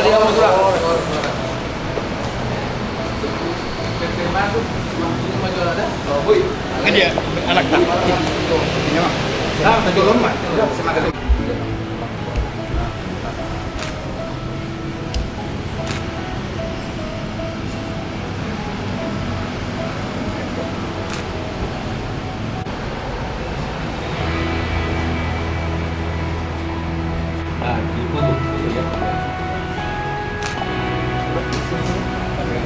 dia mudra. Kan dia anak tak. Ini mah. Dah, tak jolong mah. Semangat.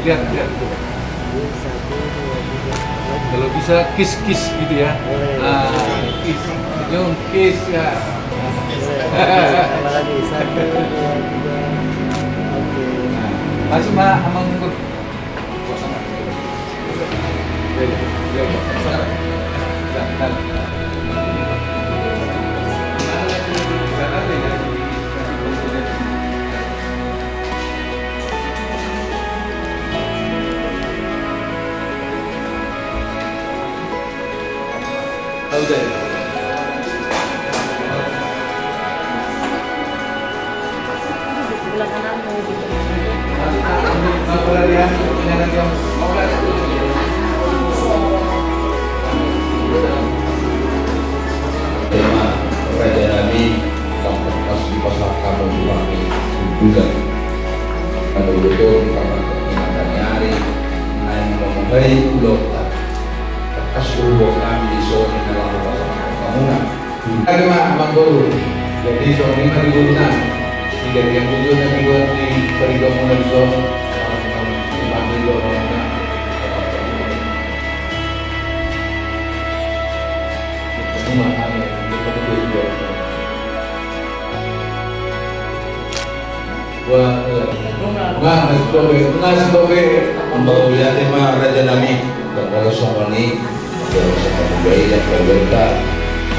Lihat. Kalau bisa kiss gitu ya. Nah, kiss. Senyum kiss ya. Apalagi 1, 2, 3. Oke. Masuk mah amang gur. Tahu deh. Sebelah kanan mau gitu. Tema Raja Nabi yang terkas di pasar kamu suami juga pada betul karena keingatan nyari naik memegai pulau terkas urut kami di sore dalam pasar kamu Ada mah amang guru. Jadi soalnya dari gurunan. Tidak yang tujuh nanti buat di perhitungan dari soal dipanggil orang-orang. Semua ada di perhitungan juga. Wah, nasi kopi. membawa lihat tema Raja Nabi dan kalau soal ini kalau soal budaya yang berbeda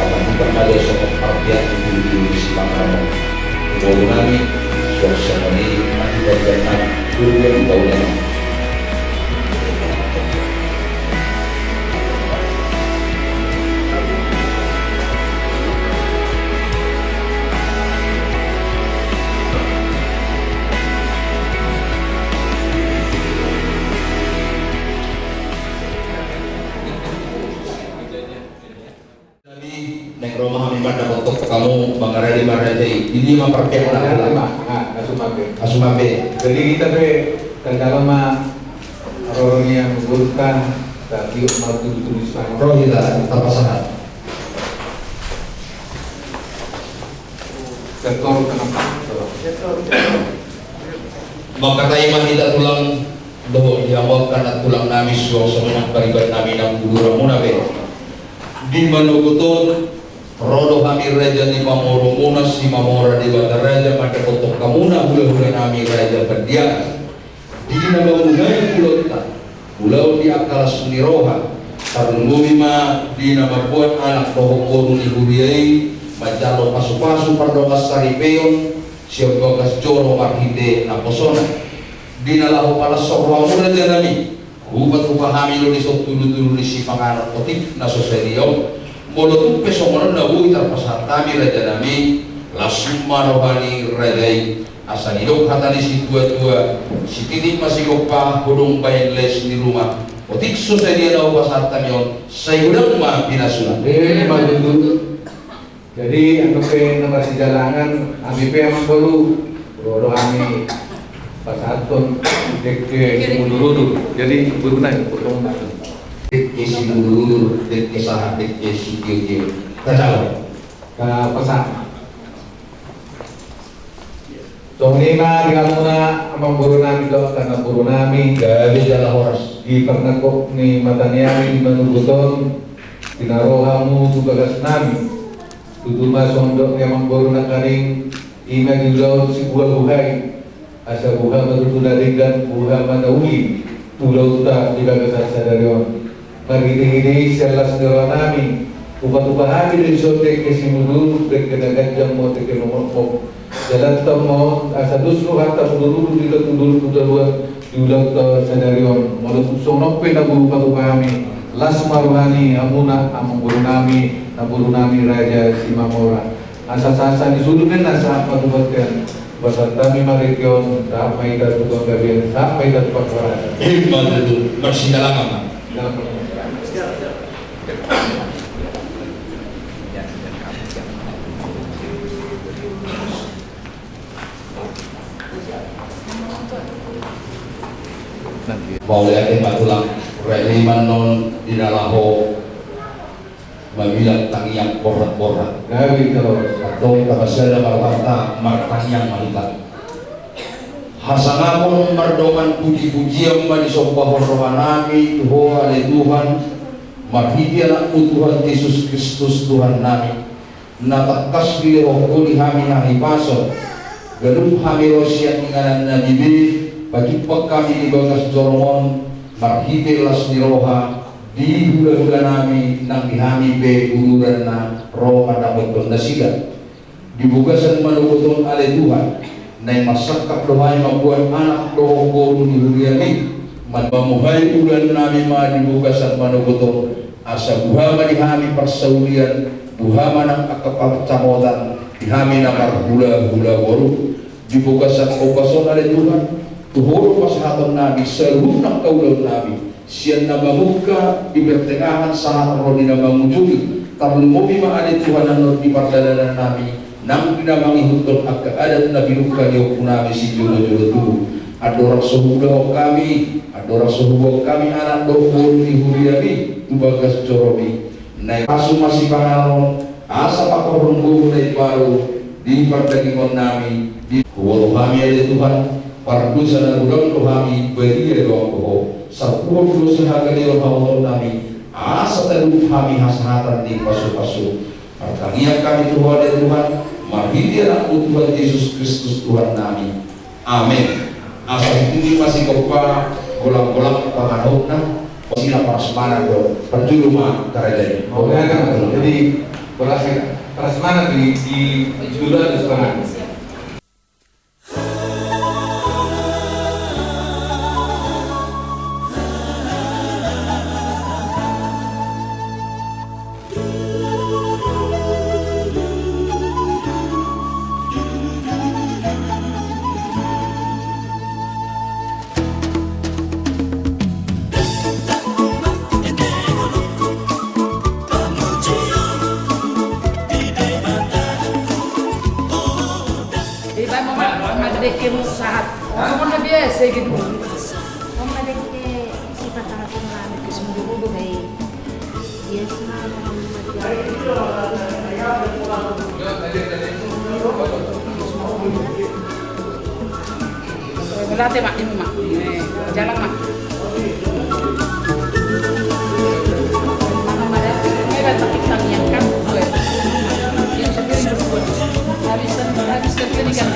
akan berada soal artian itu di silakan membawa Nabi soal ini masih berjalan dulu yang tahu nama Neng rumah kami pada untuk kamu bangara di Marajai ini mah pakai asumabe Jadi kita kalau mah orang yang menguruskan tadi mau tulis roh kita terpasangan sektor kenapa? maka tayo mahita tulang doh diawag karena tulang namin suwang ng paribat namin ng gulura muna be di manuguton rodo kami raja ni Mamoro muna si Mamora di Bata Raja pada kotok kamuna hula-hula nami raja berdia di nabangungay pulau di akal suniroha karun bumi ma di nama buat anak tohokoro ni Huriay majalo pasu-pasu pardokas saripeon siap bagas joro marhide na posona di nalahu pala sorwa raja nami ubat upahami lo ni tulu-tulu ni si pangarap kotik na soseriyo molotup pesomonan na uwi tarpasat kami raja nami lasuma rohani rajai asanidok hatani si tua-tua si titik masih pa hudung bayan les di rumah kotik soseriyo na upasat kami on sayudang ma pinasunan Ini dulu. Jadi anu pe nomor si jalangan abi pe emang baru rodo kami pasatun dek mundur. Jadi berunan potong. dek si mundur dek sahat dek si kieu kacau Ke pesan. Soalnya mah di kamuna amang burunami do karena burunami gabi jalan horas di pernekok ni mataniami di manuguton tinarohamu tugas nami tutuma sondok emang buruna karing ima di laut si buah buhay asa buha matutularingan buha manauli pulau ta di bagasan sadarion magidi-gidi selas nami upat-upahami di sote kesimudur berkenagan jam mo teke nomor jalan tamo asa dusru hatta dulu diulang ke sadarion malu sonope na upat-upahami las maruhani amuna amang burunami raja si Mamora asa-asa disulunin asa patubatkan Basan kami maregyon sampai datang gabian sampai datang pagkaran. Hikmat itu bersinyalangan Mak. Dalam pernyataan. Mau lihat matulang rehliman non dinalaho mabilang tangiang borat-borat Gabi kalau atau kabasada marwata martangiang malita hasangapun mardoman puji-pujian manisompah rohanami Tuhan ale Tuhan marhidian Tuhan Yesus Kristus Tuhan nami natakas pilih rohkuli hami nahipaso gaduh hami rosian inganan nabibi bagi kami di bagas jormon marhidilas ni roha di hula-hula nami nang dihami be uluran na roha na betul nasiga dibugasan manuguton ale Tuhan na masakap dohay mabuan anak doho ko ni huriani mamuhay ulan nami dibugasan manuguton asa buhama dihami persaulian buhama ng akapagcamotan dihami na marhula-hula boru dibugasan okason ale Tuhan tuhoro pasahaton nabi seluruh ng kaulan nabi siya na mamuka di pertengahan sa haro ni na mamujuli tarlumubi maali Tuhan ang di pardalanan namin nang dinamangihutol ang kaadat na binuka niyo po namin si Julo-Julo tu adorang suhugaw kami anak doon ni Huriani tubagas Jorobi na kaso masipangano asa pakorunggo na iparo di pardagingon namin di huwalo kami ali Tuhan pardusa na udang ko kami beriya doang ko sa pulo sa hagaliw hawon namin asa talup kami hasahatan di paso-paso pertangian kami Tuhan dan Tuhan marhidian ang Tuhan Yesus Kristus Tuhan namin amin asa hindi masih pa gulang-gulang panganod na sila parasmanan do panjuluma karelay jadi prasmanan di jualan sekarang. Madadeki saat orang mana biasa gitu. Madadeki sifat sangat mengalami kesembuhan dari biasa Berlatih mak ini mak, jalan mak. Mana madadeki ini kan tapi yang kan gue. Yang sendiri berbuat. Habis sendiri kan.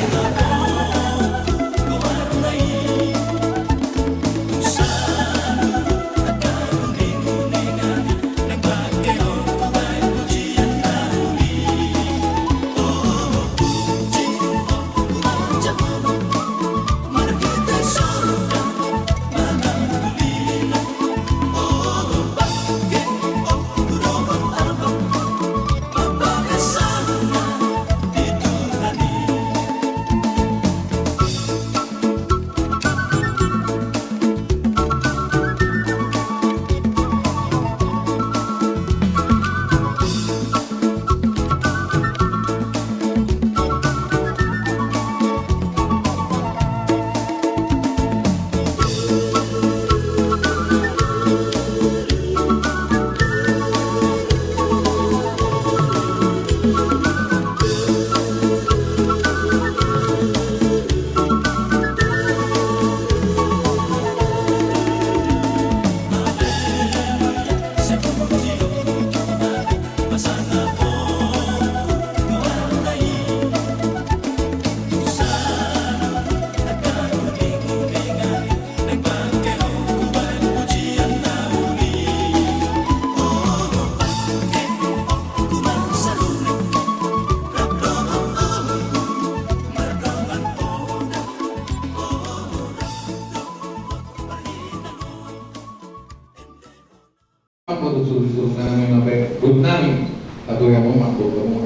Suruh namin sampai grup namin atau yang mau makhluk kamu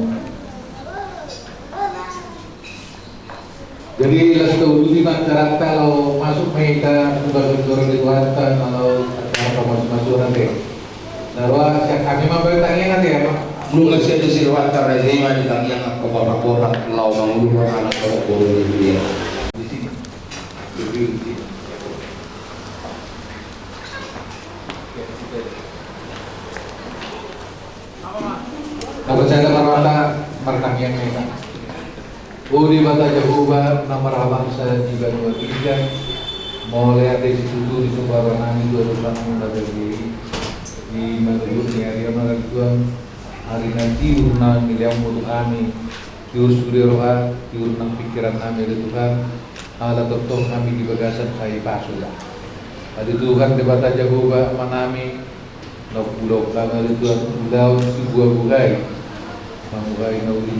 Jadi las keuluti nak kalau masuk mereka sebagai orang di Kuantan kalau apa masuk deh. Narwa kami mau bertanya nanti ya Pak. Belum ngasih ada silwata rezima di tangan yang ke bapak lau mengulur anak bapak bodoh dia. Di sini. Di sini. Kalau saya marwata markamian mereka. Udi bata jahuba nama bangsa di Banu Tiga. Mulai ada di situ di Sumbaranani 2006 dari di Madrid di area Madrid hari nanti urunan miliam untuk kami diurus roha diurunang pikiran kami dari Tuhan ala tetap kami di bagasan saya pasulah ada Tuhan di bata jahuba manami nak pulau kami dari Tuhan pulau si buah buhay Mamuhay na uli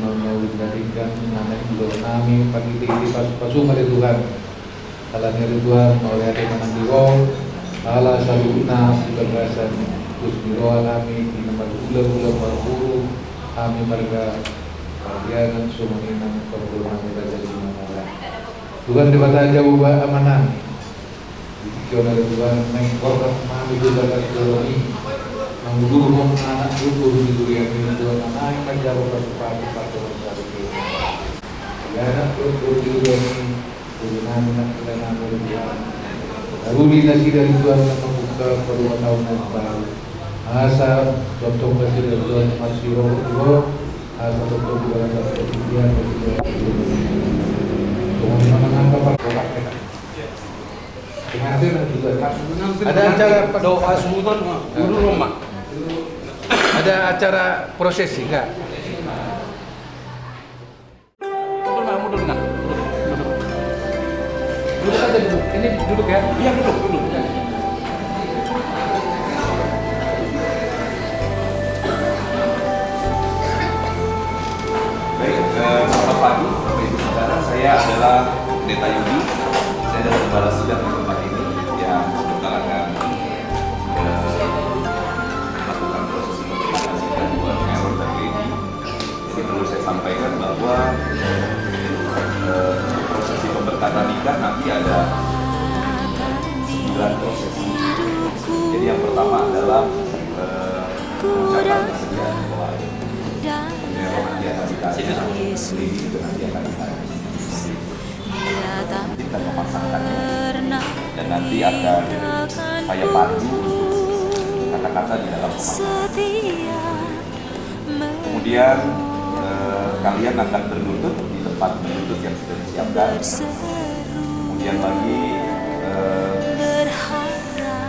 natingkan nanay pulau kami pagiti pasu dari Tuhan ala dari Tuhan oleh ada manang diwang ala saluna di bagasan terus diroa kami di nomor ulang marhuru kami mereka bagian sumaninang perburuan kita jadi mengalah Tuhan di mata jauh amanah dikion oleh Tuhan mengkorban kami juga kasih mengurung anak guru di durian ini Tuhan anak yang menjauh pasti ya anak guru di durian ini Tuhan anak kita namanya Tuhan Ruli nasi dari Tuhan yang membuka peluang tahun yang baru asa contoh kasih dari Tuhan masih roh asa contoh juga ada kemudian Tuhan menangkap apa kita dengan juga ada acara doa sultan guru rumah. ada acara prosesi enggak Mundur nah. Duduk aja duduk. Ini duduk ya. Iya duduk. Baik, selamat pagi Bapak Ibu Saudara. Saya adalah Pendeta Yudi. Saya adalah Gembala Sidang di tempat ini yang sebentar akan melakukan proses mengkomunikasikan buat Error dan Lady. Jadi perlu saya sampaikan bahwa prosesi pemberkatan nikah nanti ada 9 prosesi. Jadi yang pertama adalah pengucapan kesediaan bahwa Error nanti akan dikasih Lady juga nanti akan dikasih. Kita memasangkannya dan nanti akan saya pandu kata-kata di dalam pemasangan. Kemudian kalian akan berlutut di tempat berlutut yang sudah disiapkan. Kemudian lagi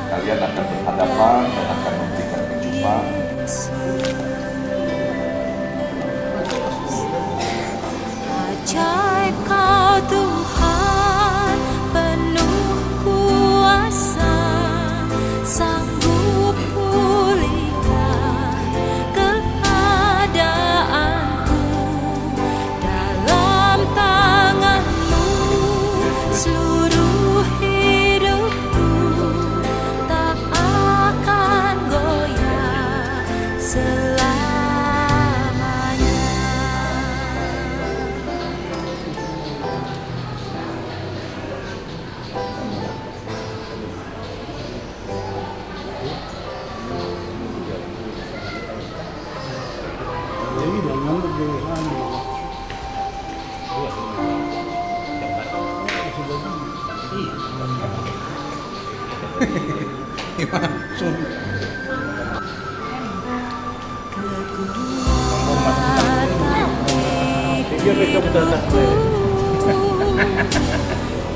kalian akan berhadapan dan akan memberikan kecupan. Ajaib Kau Tuhan, penuh kuasa, sanggup pulihkan keadaanku. Dalam tangan-Mu seluruh hidupku tak akan goyah selamanya.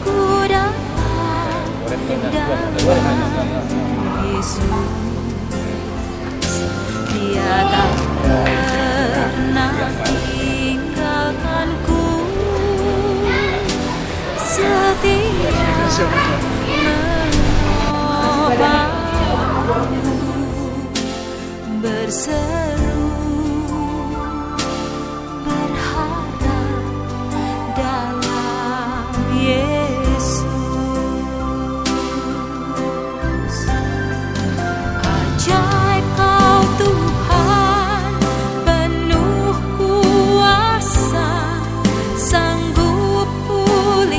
Ku dapat Yesus, Dia tak pernah tinggalkanku, setia menopangku, berseru berharap dalam Yesus. Ajaib Kau Tuhan, penuh kuasa, sanggup pulih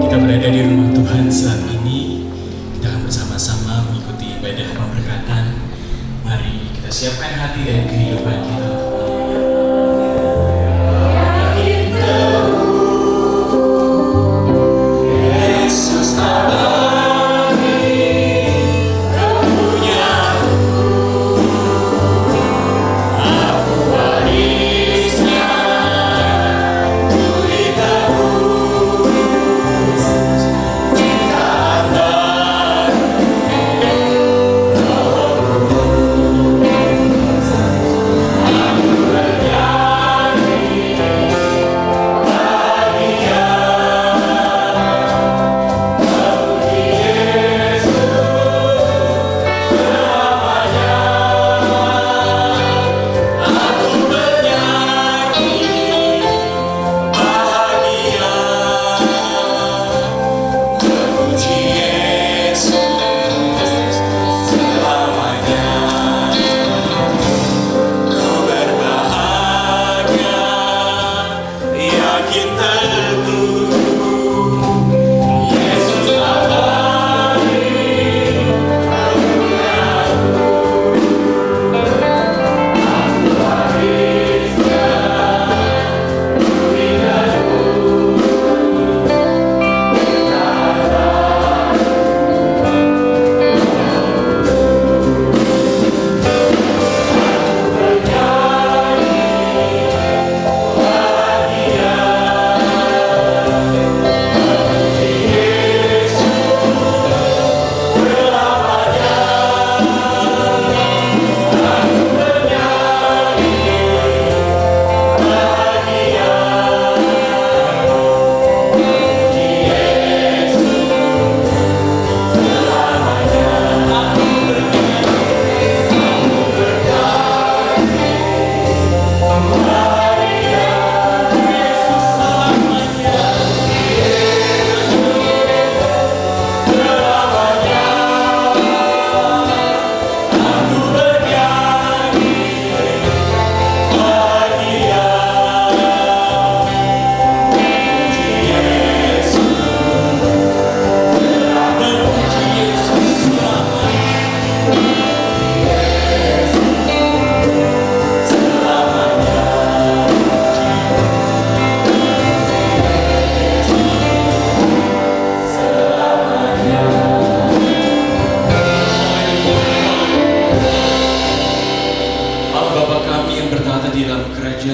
Kita berada di rumah Tuhan saat ini. Kita akan bersama-sama mengikuti ibadah pemberkatan. Mari kita siapkan hati dan kehidupan kita.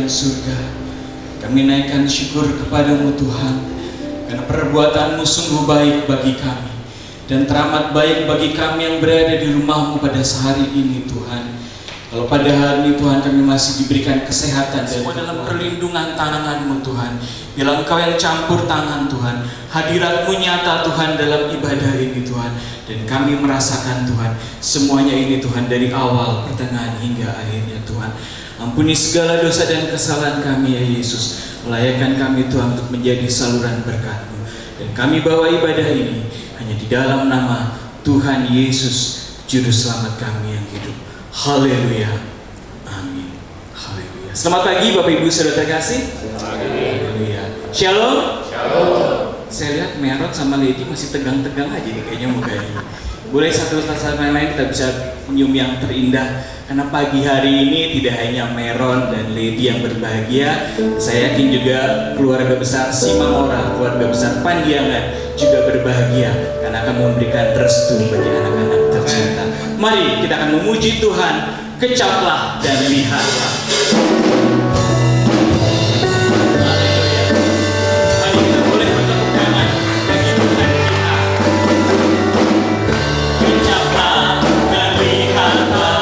Surga, kami naikkan syukur kepadamu Tuhan, karena perbuatanmu sungguh baik bagi kami dan teramat baik bagi kami yang berada di rumahmu pada sehari ini Tuhan. Kalau pada hari ini Tuhan kami masih diberikan kesehatan dan semua dalam perlindungan tangan-Mu Tuhan. Bila Engkau yang campur tangan Tuhan, hadirat-Mu nyata Tuhan dalam ibadah ini Tuhan. Dan kami merasakan Tuhan, semuanya ini Tuhan dari awal, pertengahan hingga akhirnya Tuhan. Ampuni segala dosa dan kesalahan kami ya Yesus. Melayakkan kami Tuhan untuk menjadi saluran berkat-Mu. Dan kami bawa ibadah ini hanya di dalam nama Tuhan Yesus, Juru Selamat kami yang hidup. Haleluya. Amin. Haleluya. Selamat pagi Bapak Ibu Saudara terkasih. Haleluya. Shalom. Shalom. Saya lihat Merot sama Lady masih tegang-tegang aja nih kayaknya mukanya. Boleh satu sama lain kita bisa senyum yang terindah. Karena pagi hari ini tidak hanya Meron dan Lady yang berbahagia, saya yakin juga keluarga besar Simamora, keluarga besar Pandiangan juga berbahagia karena akan memberikan restu bagi anak-anak tercinta. Mari kita akan memuji Tuhan, kecaplah dan lihatlah. Mari kita boleh bertepuk tangan bagi Tuhan kita. Kecaplah dan lihatlah.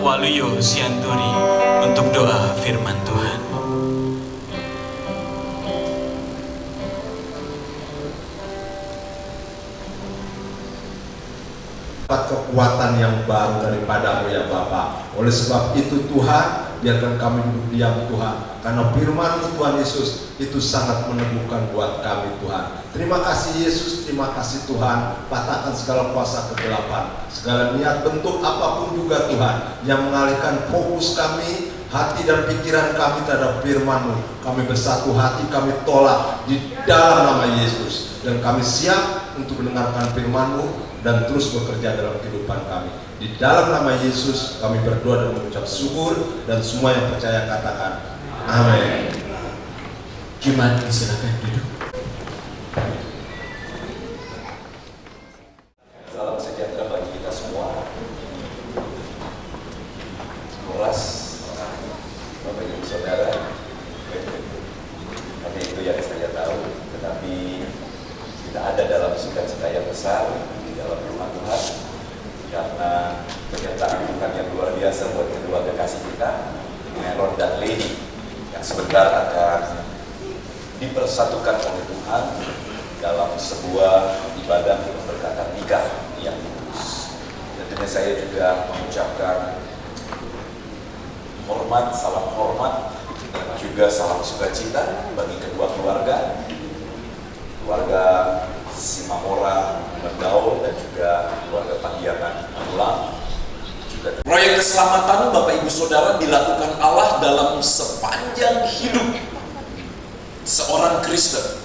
Waluyo Sianturi untuk doa firman Tuhan. Kekuatan yang baru daripada-Mu ya Bapa. Oleh sebab itu Tuhan, biarkan kami duduk diam Tuhan, karena firman-Mu Tuhan Yesus itu sangat meneguhkan buat kami Tuhan. Terima kasih Yesus, terima kasih Tuhan. Patahkan segala kuasa kegelapan, segala niat bentuk apapun juga Tuhan yang mengalihkan fokus kami, hati dan pikiran kami terhadap firman-Mu. Kami bersatu hati, kami tolak di dalam nama Yesus, dan kami siap untuk mendengarkan firman-Mu dan terus bekerja dalam kehidupan kami. Di dalam nama Yesus kami berdoa dan mengucap syukur, dan semua yang percaya katakan amin. Jemaat silakan duduk. Salam sejahtera bagi kita semua. Muras, Bapak Ibu Saudara, hanya itu yang saya tahu, tetapi tidak ada dalam sukacita yang besar di dalam rumah Tuhan, karena penyertaan Tuhan yang luar biasa buat kedua kekasih kita, Meron dan Lady, yang sebentar akan dipersatukan oleh Tuhan dalam sebuah ibadah pemberkatan nikah yang kudus. Tentunya saya juga mengucapkan hormat, salam hormat, dan juga salam sukacita bagi kedua keluarga Simamora Mendaul dan juga keluarga Panggiangan Ulang. Proyek keselamatan Bapak Ibu Saudara dilakukan Allah dalam sepanjang hidup seorang Kristen.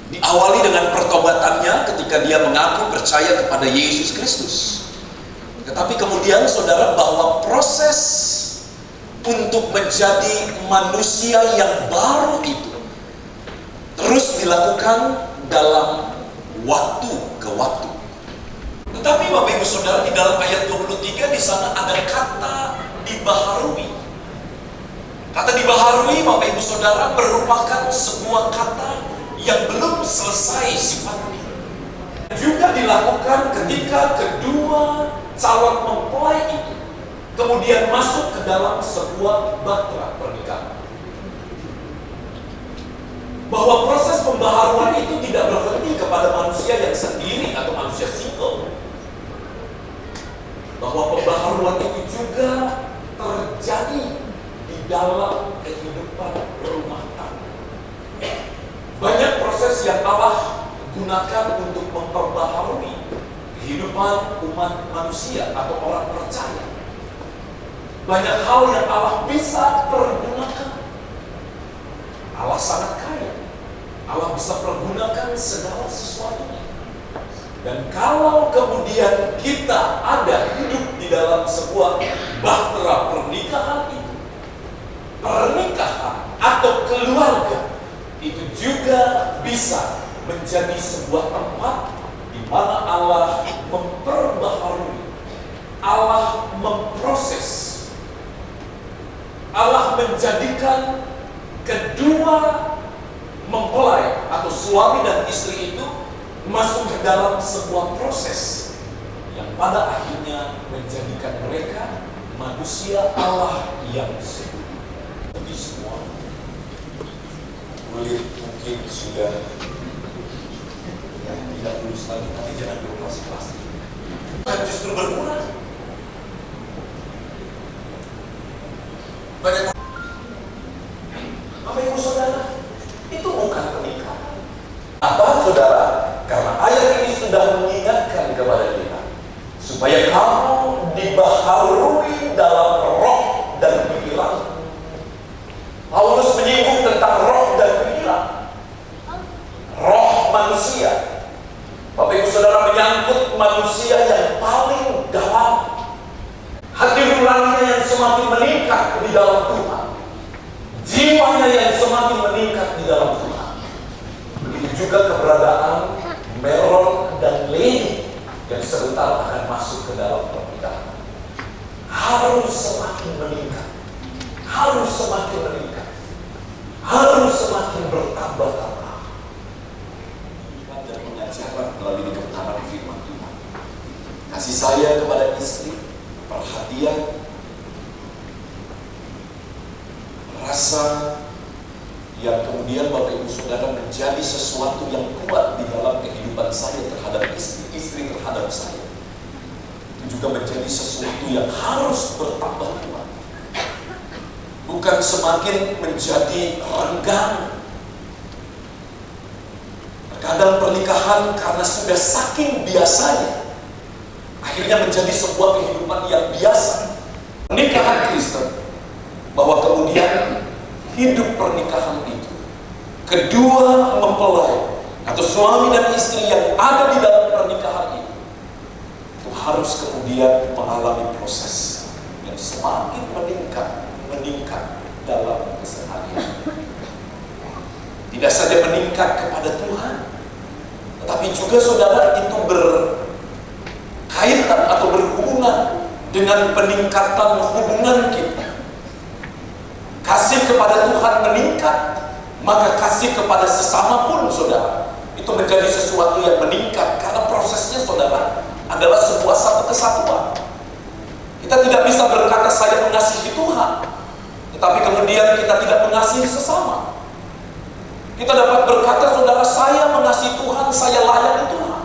Diawali dengan pertobatannya ketika dia mengaku percaya kepada Yesus Kristus. Tetapi kemudian saudara, bahwa proses untuk menjadi manusia yang baru itu terus dilakukan dalam waktu ke waktu. Tetapi Bapak Ibu Saudara, di dalam ayat 23 di sana ada kata dibaharui. Kata dibaharui, Bapak Ibu Saudara, merupakan sebuah kata yang belum selesai sifatnya. Juga dilakukan ketika kedua calon mempelai itu kemudian masuk ke dalam sebuah bahtera pernikahan. Bahwa proses pembaharuan itu tidak berhenti kepada manusia yang sendiri atau manusia single. Bahwa pembaharuan itu juga terjadi di dalam kehidupan rumah tangga. Banyak proses yang Allah gunakan untuk memperbaharui kehidupan umat manusia atau orang percaya. Banyak hal yang Allah bisa pergunakan. Allah sangat kaya. Allah bisa pergunakan segala sesuatunya. Dan kalau kemudian kita ada hidup di dalam sebuah bahtera pernikahan itu, pernikahan atau keluarga itu juga bisa menjadi sebuah tempat di mana Allah memperbaharui, Allah memproses, Allah menjadikan kedua mempelai atau suami dan istri itu masuk ke dalam sebuah proses yang pada akhirnya menjadikan mereka manusia Allah yang sempurna. Bagi semua kulit mungkin sudah tidak lurus lagi, tapi jangan beroperasi plastik. Dan justru berkurang. Banyak Bapak Ibu Saudara, itu bukan pernikahan. Apa saudara? Karena ayat ini sudah mengingatkan kepada kita supaya kamu dibaharui dalam roh dan pikiran. Paulus menyinggung tentang roh dan pikiran. Roh manusia. Bapak Ibu Saudara, menyangkut manusia yang paling dalam. Hati nuraninya yang semakin meningkat di dalam Tuhan. Jiwanya yang semakin meningkat di dalam Tuhan. Begitu juga keberadaan Meron dan Lady yang sebentar akan masuk ke dalam pernikahan. Harus semakin meningkat. Harus semakin meningkat. Harus semakin bertambah-tambah. Dan pengajaran melalui kebenaran firman Tuhan. Kasih sayang kepada istri, perhatian, rasa yang kemudian Bapak Ibu Saudara menjadi sesuatu yang kuat di dalam kehidupan saya terhadap istri terhadap saya. Itu juga menjadi sesuatu yang harus bertambah kuat. Bukan semakin menjadi renggang. Terkadang pernikahan karena sudah saking biasanya, akhirnya menjadi sebuah kehidupan yang biasa. Pernikahan Kristen, bahwa kemudian hidup pernikahan itu, kedua mempelai atau suami dan istri yang ada di dalam pernikahan itu harus kemudian mengalami proses yang semakin meningkat dalam keseharian. Tidak saja meningkat kepada Tuhan, tetapi juga saudara itu berkaitan atau berhubungan dengan peningkatan hubungan kita. Kasih kepada Tuhan meningkat, maka kasih kepada sesama pun saudara itu menjadi sesuatu yang meningkat, karena prosesnya saudara adalah sebuah satu kesatuan. Kita tidak bisa berkata saya mengasihi Tuhan, tetapi kemudian kita tidak mengasihi sesama. Kita dapat berkata saudara saya mengasihi Tuhan, saya layani Tuhan.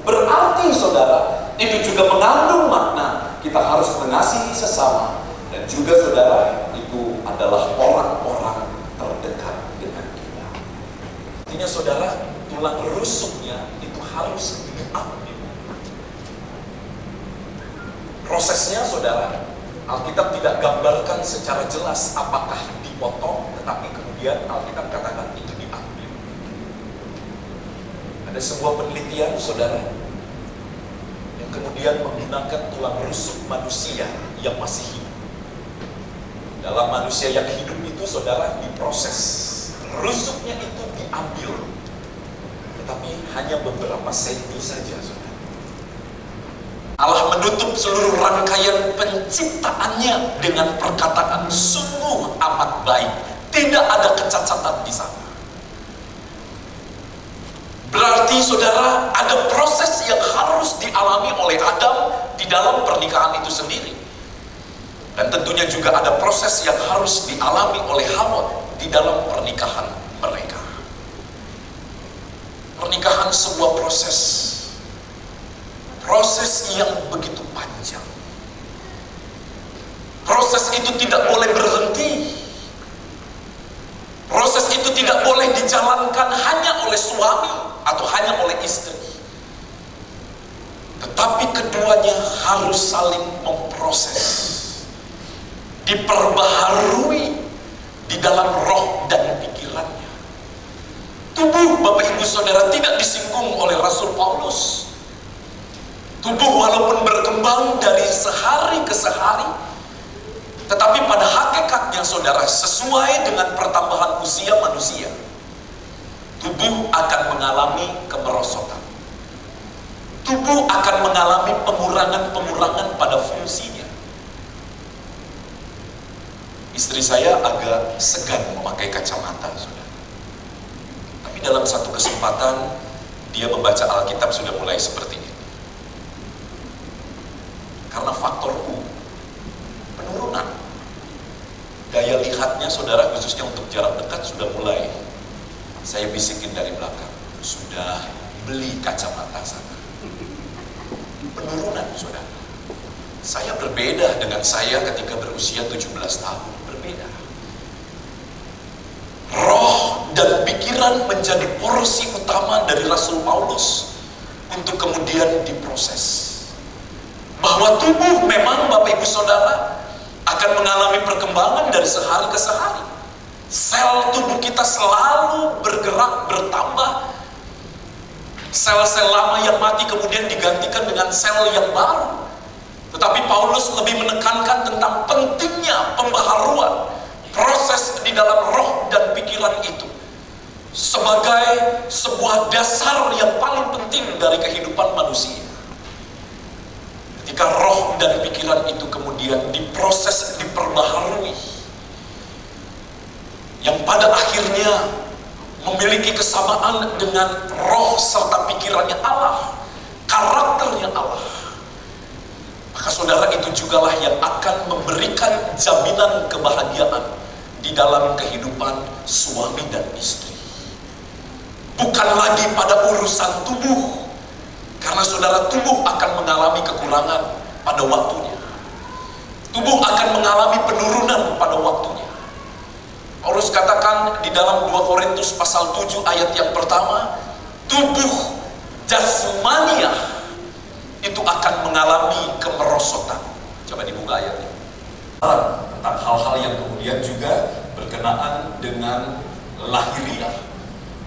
Berarti saudara itu juga mengandung makna kita harus mengasihi sesama, dan juga saudara itu adalah orang-orang terdekat dengan kita. Artinya saudara, tulang rusuknya itu harus diambil. Prosesnya saudara, Alkitab tidak gambarkan secara jelas apakah dipotong, tetapi kemudian Alkitab katakan itu diambil. Ada sebuah penelitian saudara yang kemudian menggunakan tulang rusuk manusia yang masih hidup. Dalam manusia yang hidup itu saudara diproses, rusuknya itu diambil, tetapi hanya beberapa senti saja saudara. Allah menutup seluruh rangkaian penciptaannya dengan perkataan sungguh amat baik, tidak ada kecacatan di sana. Berarti saudara ada proses yang harus dialami oleh Adam di dalam pernikahan itu sendiri. Dan tentunya juga ada proses yang harus dialami oleh Hawa di dalam pernikahan mereka. Pernikahan sebuah proses yang begitu panjang. Proses itu tidak boleh berhenti. Proses itu tidak boleh dijalankan hanya oleh suami atau hanya oleh istri. Tetapi keduanya harus saling memproses, diperbaharui di dalam roh dan pikirannya. Tubuh Bapak Ibu Saudara tidak disinggung oleh Rasul Paulus. Tubuh walaupun berkembang dari sehari ke sehari, tetapi pada hakikatnya saudara sesuai dengan pertambahan usia manusia, tubuh akan mengalami kemerosotan. Tubuh akan mengalami pengurangan-pengurangan pada fungsinya. Istri saya agak segan memakai kacamata, saudara. Tapi dalam satu kesempatan, dia membaca Alkitab sudah mulai seperti ini. Karena faktor U, penurunan. Daya lihatnya, saudara, khususnya untuk jarak dekat sudah mulai. Saya bisikin dari belakang, sudah beli kacamata sana. Penurunan, saudara. Saya berbeda dengan saya ketika berusia 17 tahun. Berbeda. Roh dan pikiran menjadi porsi utama dari Rasul Paulus untuk kemudian diproses. Bahwa tubuh memang Bapak Ibu Saudara akan mengalami perkembangan dari sehari ke sehari. Sel tubuh kita selalu bergerak, bertambah. Sel-sel lama yang mati kemudian digantikan dengan sel yang baru. Tetapi Paulus lebih menekankan tentang pentingnya pembaharuan proses di dalam roh dan pikiran itu sebagai sebuah dasar yang paling penting dari kehidupan manusia. Ketika roh dan pikiran itu kemudian diproses, diperbaharui, yang pada akhirnya memiliki kesamaan dengan roh serta pikirannya Allah, karakternya Allah, maka saudara, itu jugalah yang akan memberikan jaminan kebahagiaan di dalam kehidupan suami dan istri. Bukan lagi pada urusan tubuh, karena saudara, tubuh akan mengalami kekurangan pada waktunya. Tubuh akan mengalami penurunan pada waktunya. Paulus katakan di dalam 2 Korintus pasal 7 ayat yang pertama, tubuh jasmania itu akan mengalami kemerosotan. Coba dibuka ayatnya. Tentang hal-hal yang kemudian juga berkenaan dengan lahiriah.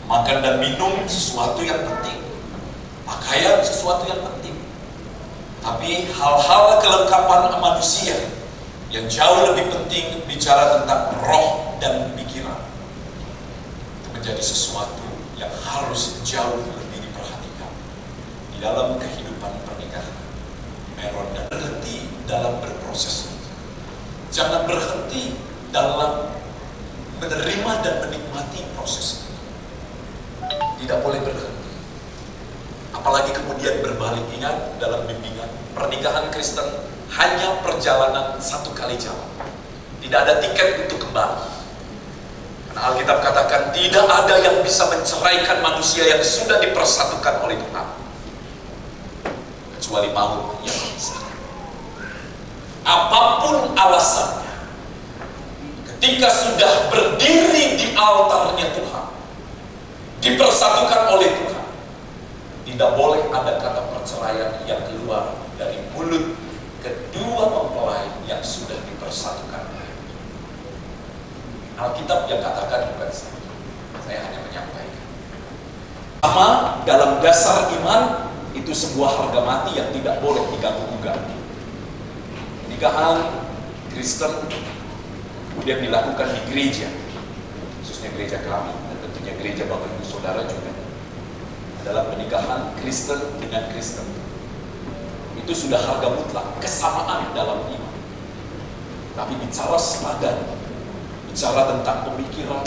Makan dan minum sesuatu yang penting. Pakaian sesuatu yang penting. Tapi hal-hal kelengkapan manusia yang jauh lebih penting bicara tentang roh dan pikiran. Itu menjadi sesuatu yang harus jauh lebih diperhatikan di dalam kehidupan pernikahan. Meron dan berhenti dalam berproses. Jangan berhenti dalam menerima dan menikmati proses. Tidak boleh berhenti. Apalagi kemudian berbalik. Ingat, dalam bimbingan pernikahan Kristen hanya perjalanan satu kali jalan. Tidak ada tiket untuk kembali. Karena Alkitab katakan tidak ada yang bisa menceraikan manusia yang sudah dipersatukan oleh Tuhan, kecuali maut yang bisa. Apapun alasannya, ketika sudah berdiri di altarnya Tuhan, dipersatukan oleh Tuhan, tidak boleh ada kata perceraian yang keluar dari mulut kedua mempelai yang sudah dipersatukan. Alkitab yang katakan, bukan saya hanya menyampaikan. Sama dalam dasar iman, itu sebuah harga mati yang tidak boleh diganggu-gugat. Pernikahan Kristen kemudian dilakukan di gereja, khususnya gereja kami, dan tentunya gereja Bapak Ibu Saudara juga. Dalam pernikahan Kristen dengan Kristen, itu sudah harga mutlak, kesamaan dalam iman. Tapi bicara sepadan, bicara tentang pemikiran,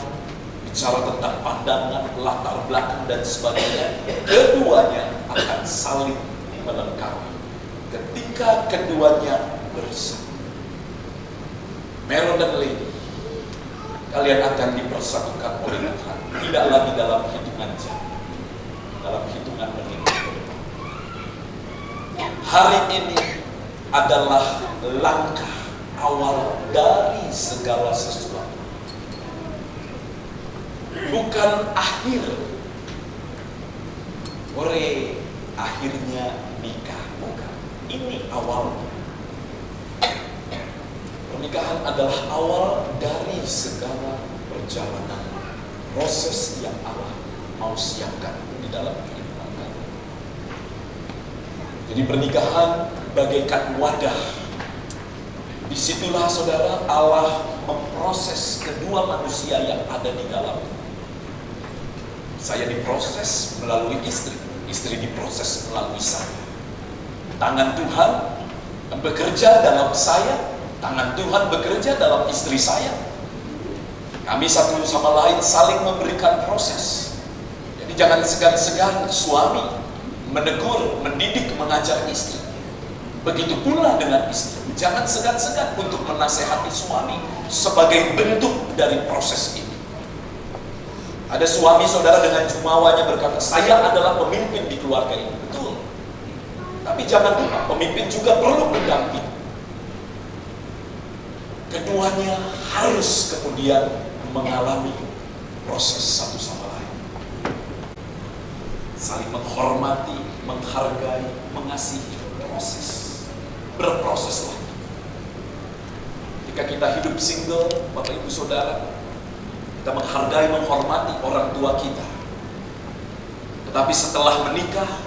bicara tentang pandangan, latar belakang dan sebagainya, keduanya akan saling melengkapi ketika keduanya bersatu. Meron dan Lewi, kalian akan dipersatukan oleh Tuhan, tidak lagi dalam hitungan jam, dalam hitungan menit. Hari ini adalah langkah awal dari segala sesuatu, bukan akhir. Akhirnya nikah, bukan. Ini awal. Pernikahan adalah awal dari segala perjalanan proses yang Allah mau siapkan di dalam kehidupan kita. Jadi pernikahan bagaikan wadah. Disitulah saudara Allah memproses kedua manusia yang ada di dalamnya. Saya diproses melalui istri, istri diproses melalui saya. Tangan Tuhan bekerja dalam saya, tangan Tuhan bekerja dalam istri saya. Kami satu sama lain saling memberikan proses. Jadi jangan segan-segan suami menegur, mendidik, mengajar istri. Begitu pula dengan istri. Jangan segan-segan untuk menasehati suami sebagai bentuk dari proses ini. Ada suami saudara dengan jumawanya berkata, saya adalah pemimpin di keluarga ini. Betul. Tapi jangan lupa, pemimpin juga perlu pendamping. Keduanya harus kemudian mengalami proses satu sama lain. Saling menghormati, menghargai, mengasihi, proses. Berproses lagi. Ketika kita hidup single, Bapak Ibu Saudara, kita menghargai, menghormati orang tua kita. Tetapi setelah menikah,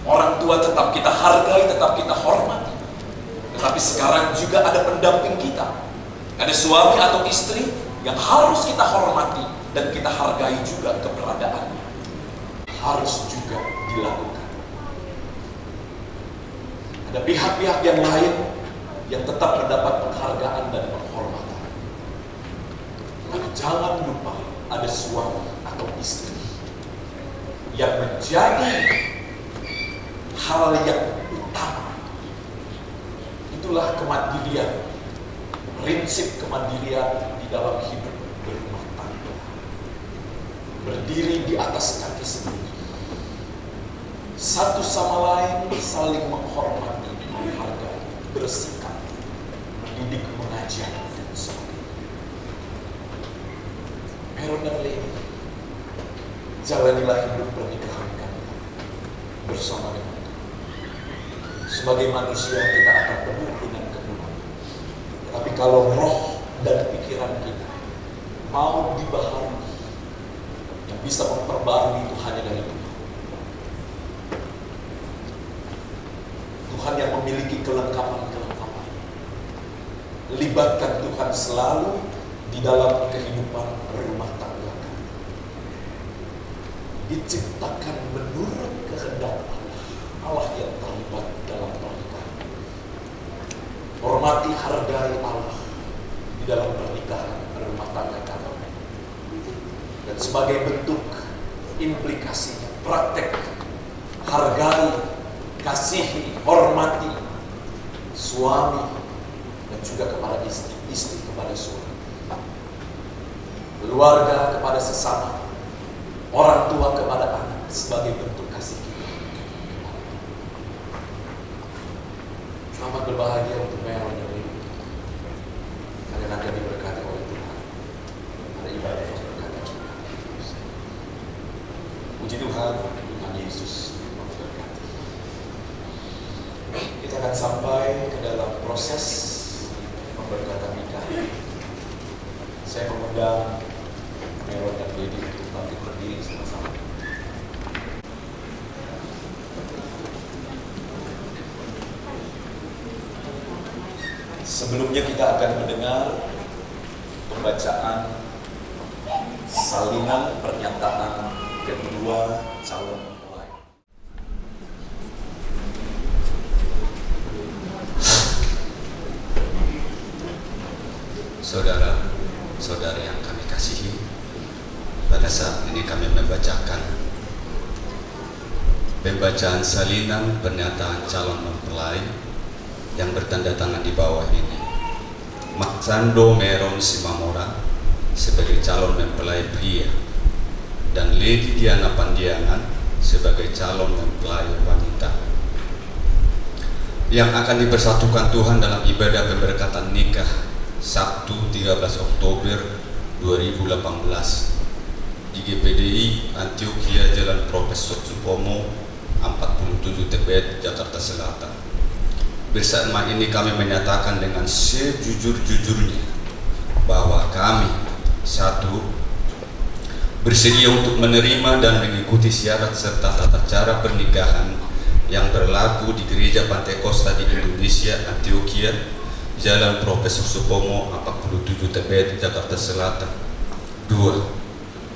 orang tua tetap kita hargai, tetap kita hormati. Tetapi sekarang juga ada pendamping kita. Ada suami atau istri yang harus kita hormati dan kita hargai juga keberadaannya. Harus juga dilakukan. Ada pihak-pihak yang lain yang tetap mendapat penghargaan dan penghormatan. Tapi jangan lupa ada suami atau istri yang menjadi hal yang utama. Itulah itulah kemandirian, prinsip kemandirian di dalam hidup berumah tangga. Berdiri di atas kaki sendiri, satu sama lain saling menghormati, menghargai, bersikap, mendidik, mengajar, dan sebagainya. Meron dan Lady, jalanilah hidup pernikahan kalian bersama dengan Tuhan. Sebagai manusia kita akan penuh dengan kekurangan, tapi kalau roh dan pikiran kita mau dibaharui, yang bisa memperbarui itu hanya dari Tuhan. Tuhan yang memiliki kelengkapan-kelengkapan. Libatkan Tuhan selalu di dalam kehidupan rumah tangga. Diciptakan menurut kehendak Allah, Allah yang terlibat dalam pernikahan. Hormati, hargai Allah di dalam pernikahan rumah tangga kalian. Dan sebagai bentuk implikasinya, praktek, hargai, kasihi, hormati suami dan juga kepada istri, istri kepada suami, keluarga kepada sesama, orang tua kepada anak, sebagai bentuk kasih kita. Selamat berbahagia untuk Meron dan Lady. Kalian akan diberkati oleh Tuhan. Ada ibadah yang berkati. Puji Tuhan, Tuhan Yesus memberkati. Kita akan sampai ke dalam proses pemberkatan nikah. Saya mengundang Meron dan Lady untuk bangkit berdiri sama-sama. Sebelumnya kita akan mendengar pembacaan salinan pernyataan kedua calon mempelai. Saudara-saudara yang kami kasihi, pada saat ini kami membacakan pembacaan salinan pernyataan calon mempelai yang bertanda tangan di bawah ini. Maksando Meron Simamora sebagai calon mempelai pria dan Lady Diana Pandiangan sebagai calon mempelai wanita yang akan dipersatukan Tuhan dalam ibadah pemberkatan nikah Sabtu 13 Oktober 2018 di GPDI Antioquia Jalan Profesor Supomo 47 Tebet, Jakarta Selatan. Bersama ini kami menyatakan dengan sejujur-jujurnya bahwa kami satu, bersedia untuk menerima dan mengikuti syarat serta tata cara pernikahan yang berlaku di Gereja Pantai Kosta di Indonesia, Antioquia, Jalan Profesor Supomo 47 Tebet, Jakarta Selatan. Dua,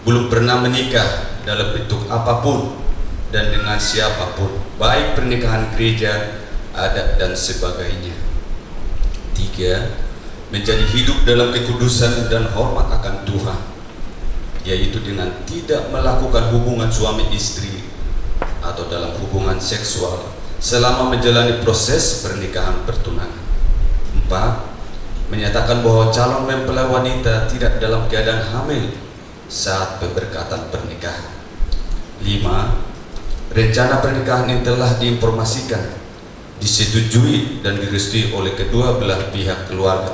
belum pernah menikah dalam bentuk apapun dan dengan siapapun, baik pernikahan gereja, adat dan sebagainya. Tiga, menjadi hidup dalam kekudusan dan hormat akan Tuhan, yaitu dengan tidak melakukan hubungan suami istri atau dalam hubungan seksual selama menjalani proses pernikahan pertunangan. Empat, menyatakan bahwa calon mempelai wanita tidak dalam keadaan hamil saat pemberkatan pernikahan. Lima, rencana pernikahan ini telah diinformasikan, disetujui dan direstui oleh kedua belah pihak keluarga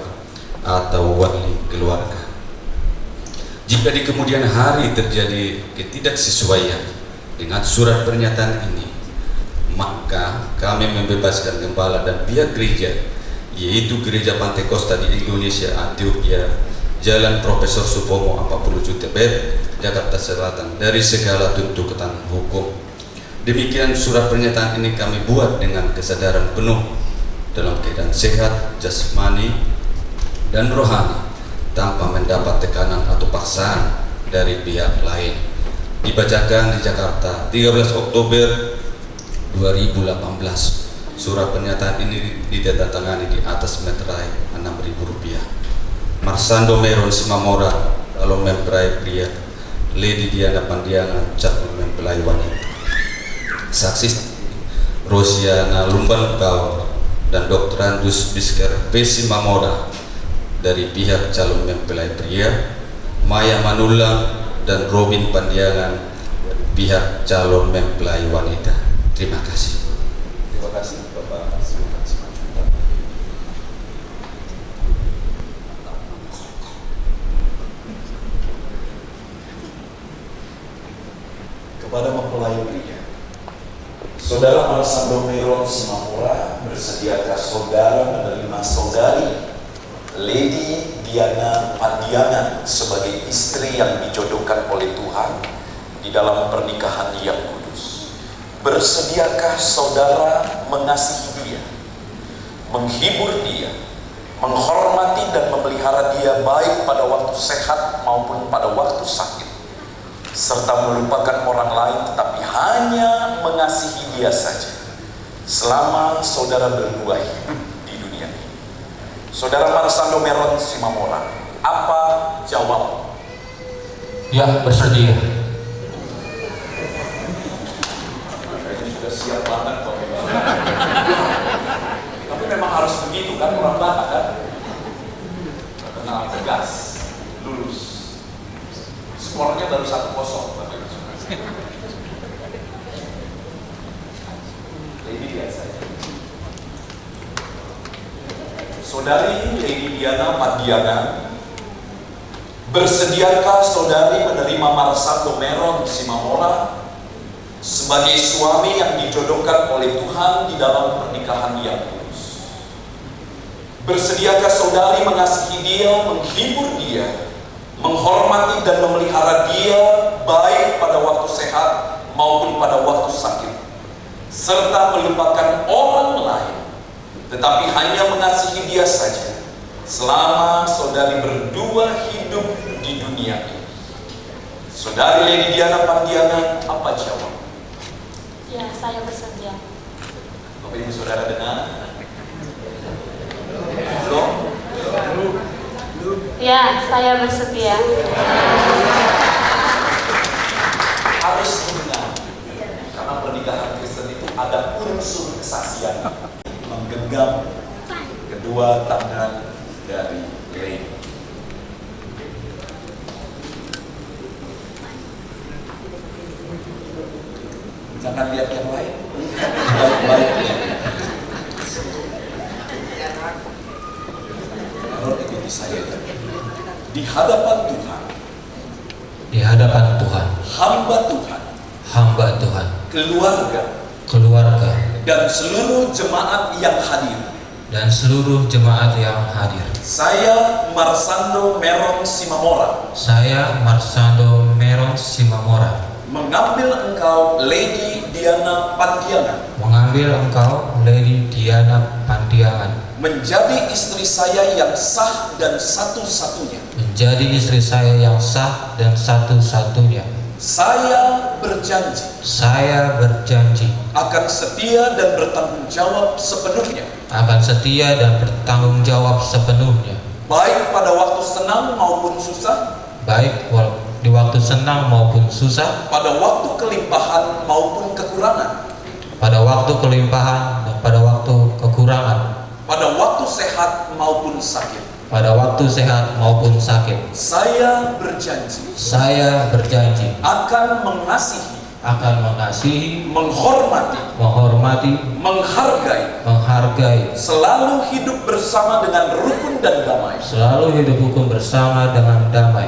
atau wali keluarga. Jika di kemudian hari terjadi ketidaksesuaian dengan surat pernyataan ini, maka kami membebaskan gembala dan pihak gereja, yaitu Gereja Pantai Kosta di Indonesia, Antioquia, Jalan Profesor Supomo 47 Tebet, Jakarta Selatan, dari segala tuntutan hukum. Demikian surat pernyataan ini kami buat dengan kesadaran penuh dalam keadaan sehat, jasmani, dan rohani, tanpa mendapat tekanan atau paksaan dari pihak lain. Dibacakan di Jakarta 13 Oktober 2018. Surat pernyataan ini ditandatangani di atas meterai Rp6.000. Marsando Meron Simamora, calon mempelai pria. Lady Diana Pandiangan, calon mempelai wanita. Saksi Rosiana Lumban Kau, dan Dr. Andus Bisker Vesi Mamora dari pihak calon mempelai pria, Maya Manula dan Robin Pandiangan pihak calon mempelai wanita. Terima kasih. Terima kasih Bapak Sultan Simanjuntak. Kepada mempelai pria, Saudara Marsando Meron Simamora, bersediakah saudara menerima saudari Lady Diana Pandiangan sebagai istri yang dijodohkan oleh Tuhan di dalam pernikahan yang kudus? Bersediakah saudara mengasihi dia, menghibur dia, menghormati dan memelihara dia baik pada waktu sehat maupun pada waktu sakit, serta melupakan orang lain tetapi hanya mengasihi dia saja selama saudara berdua hidup di dunia ini? Saudara Marsando Meron Simamora, apa jawab? Ya, bersedia. Ini sudah siap banget kok. Tapi memang harus begitu kan, orang Batak kan? Kenal tegas, lulus. Skornya baru 1-0. Lady biasa. Saudari Lady Diana Pandiangan, bersediakah saudari menerima Marsando Meron Simamora sebagai suami yang dijodohkan oleh Tuhan di dalam pernikahan yang kudus? Bersediakah saudari mengasihi dia, menghibur dia, menghormati dan memelihara dia baik pada waktu sehat maupun pada waktu sakit, serta melupakan orang lain tetapi hanya mengasihi dia saja selama saudari berdua hidup di dunia ini? Saudari Lady Diana Pandiangan, apa jawab? Ya, saya bersedia. Bapak Ibu Saudara dengar? Belum? Ya, saya bersedia. Harus mendengar, karena pernikahan Kristen itu ada unsur kesaksian. Menggenggam kedua tangan dari Lady. Jangan lihat yang lain, baik-baik. Harus ikuti saya. Di hadapan Tuhan, Di hadapan Tuhan, hamba Tuhan, hamba Tuhan, keluarga, keluarga, dan seluruh jemaat yang hadir, dan seluruh jemaat yang hadir. saya Marsando Meron Simamora, Saya Marsando Meron Simamora, mengambil engkau Lady Diana Pandiangan mengambil engkau Lady Diana Pandiangan menjadi istri saya yang sah dan satu-satunya. menjadi istri saya yang sah dan satu-satunya. Saya berjanji Saya berjanji akan setia dan bertanggung jawab sepenuhnya, akan setia dan bertanggung jawab sepenuhnya, baik pada waktu senang maupun susah, baik di waktu senang maupun susah, pada waktu kelimpahan maupun kekurangan, pada waktu kelimpahan dan pada waktu kekurangan, pada waktu sehat maupun sakit. pada waktu sehat maupun sakit. Saya berjanji Saya berjanji akan mengasihi, menghormati, menghargai, selalu hidup bersama dengan rukun dan damai, selalu hidup hukum bersama dengan damai,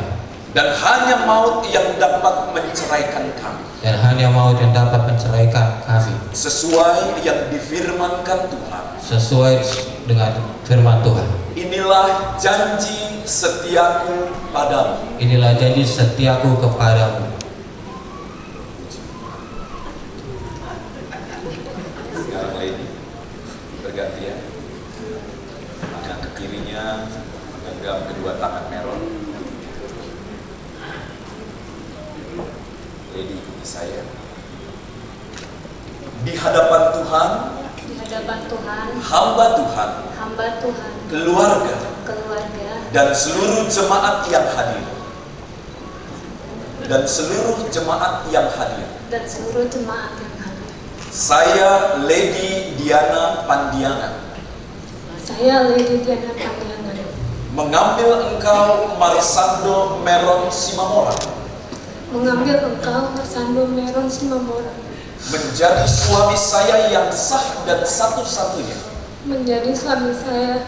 dan hanya maut yang dapat menceraikan kami, dan hanya maut yang dapat menceraikan kami, sesuai yang difirmankan Tuhan. sesuai dengan firman Tuhan. Inilah janji setiaku padamu. Inilah janji setiaku kepadamu. Sekarang Lady bergantian, tangan ke kirinya menggenggam kedua tangan Meron. Lady ikuti saya. Di hadapan Tuhan, hamba Tuhan, keluarga, dan seluruh jemaat yang hadir, saya Lady Diana Pandiangan Saya Lady Diana Pandiangan. Mengambil engkau Marsando Meron Simamora Mengambil engkau Marsando Meron Simamora menjadi suami saya yang sah dan satu-satunya. menjadi suami saya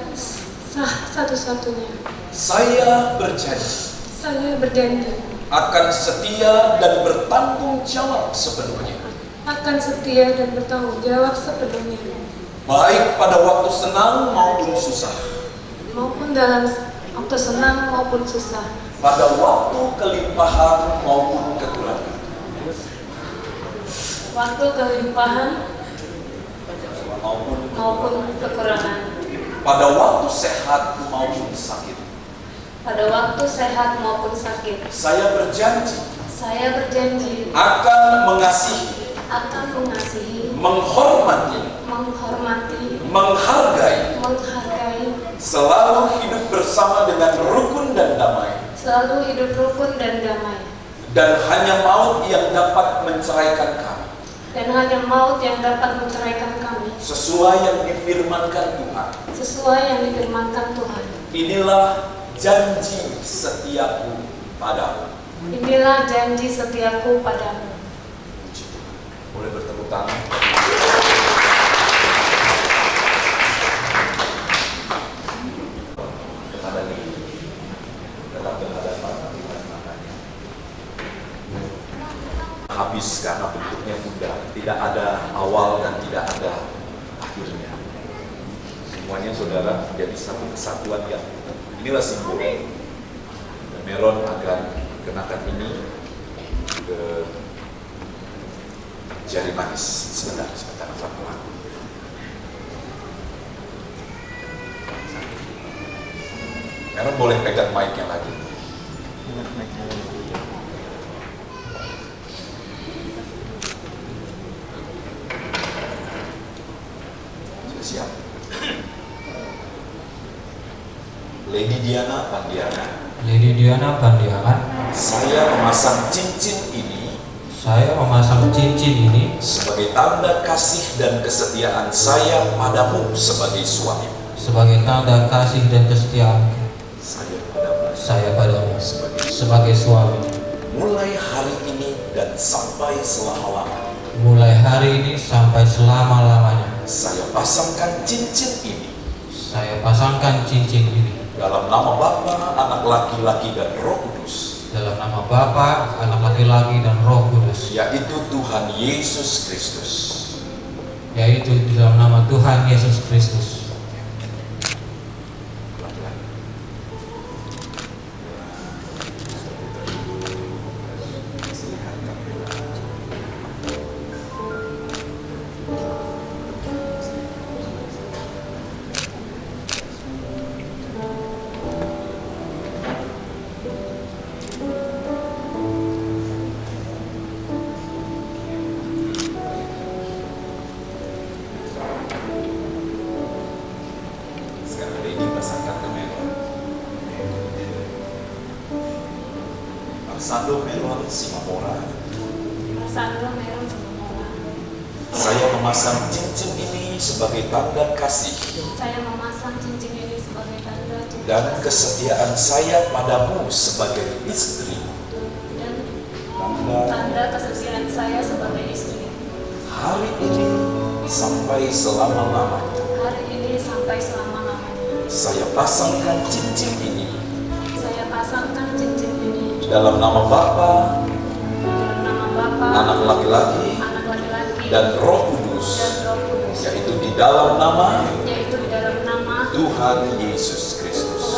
sah satu-satunya. Saya berjanji Saya berjanji akan setia dan bertanggung jawab sepenuhnya, akan setia dan bertanggung jawab sepenuhnya, baik pada waktu senang maupun susah, maupun dalam waktu senang maupun susah, pada waktu kelimpahan maupun kekurangan, waktu kelimpahan maupun kekurangan, pada waktu sehat maupun sakit. pada waktu sehat maupun sakit. Saya berjanji Saya berjanji akan mengasihi, menghormati, menghargai, selalu hidup bersama dengan rukun dan damai, dan hanya maut yang dapat menceraikan kami, sesuai yang difirmankan Tuhan. Inilah janji setiaku padamu. Boleh bertepuk tangan. Kepada diri, tetap berhadapan dengan matanya. Habis karena bentuknya mudah, tidak ada awal dan tidak ada akhirnya. Semuanya saudara menjadi satu kesatuan yang inilah simbol. Dan Meron akan kenakan ini ke jari manis. Sebentar pelan-pelan. Meron boleh pegang mic-nya lagi. Sudah siap? Lady Diana Pandiangan. Lady Diana Pandiangan. Saya memasang cincin ini. Saya memasang cincin ini sebagai tanda kasih dan kesetiaan saya padamu sebagai suami. Sebagai tanda kasih dan kesetiaan saya padamu sebagai suami. Mulai hari ini dan sampai selama-lamanya. Mulai hari ini sampai selama-lamanya. Saya pasangkan cincin ini. Saya pasangkan cincin ini. Dalam nama Bapa, Anak laki-laki dan Roh Kudus. Dalam nama Bapa, Anak laki-laki dan Roh Kudus. Yaitu Tuhan Yesus Kristus. Yaitu di dalam nama Tuhan Yesus Kristus. Marsando Meron Simamora. Saya memasang cincin ini sebagai tanda kasih dan kesetiaan saya padamu sebagai istri. Hari ini sampai selama-lamanya. Saya pasangkan cincin ini dalam nama Bapa, Anak laki-laki dan Roh Kudus, yaitu di dalam nama Tuhan Yesus Kristus.